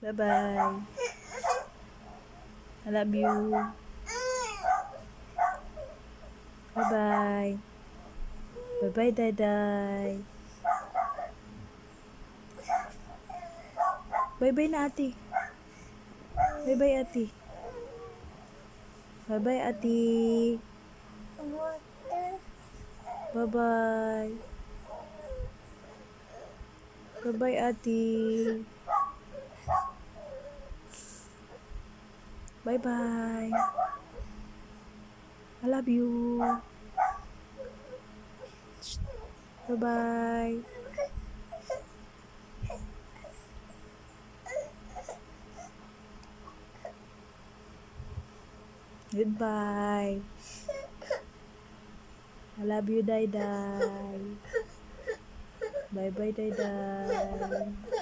Bye-bye. I love you. Bye-bye. Bye-bye, Daday. Bye-bye na, ate. Bye-bye, ate. Bye-bye, ate. Bye-bye. Bye-bye, ate. Bye-bye. I love you. Bye-bye. Goodbye. I love you, Day Day. Bye-bye, Day Day.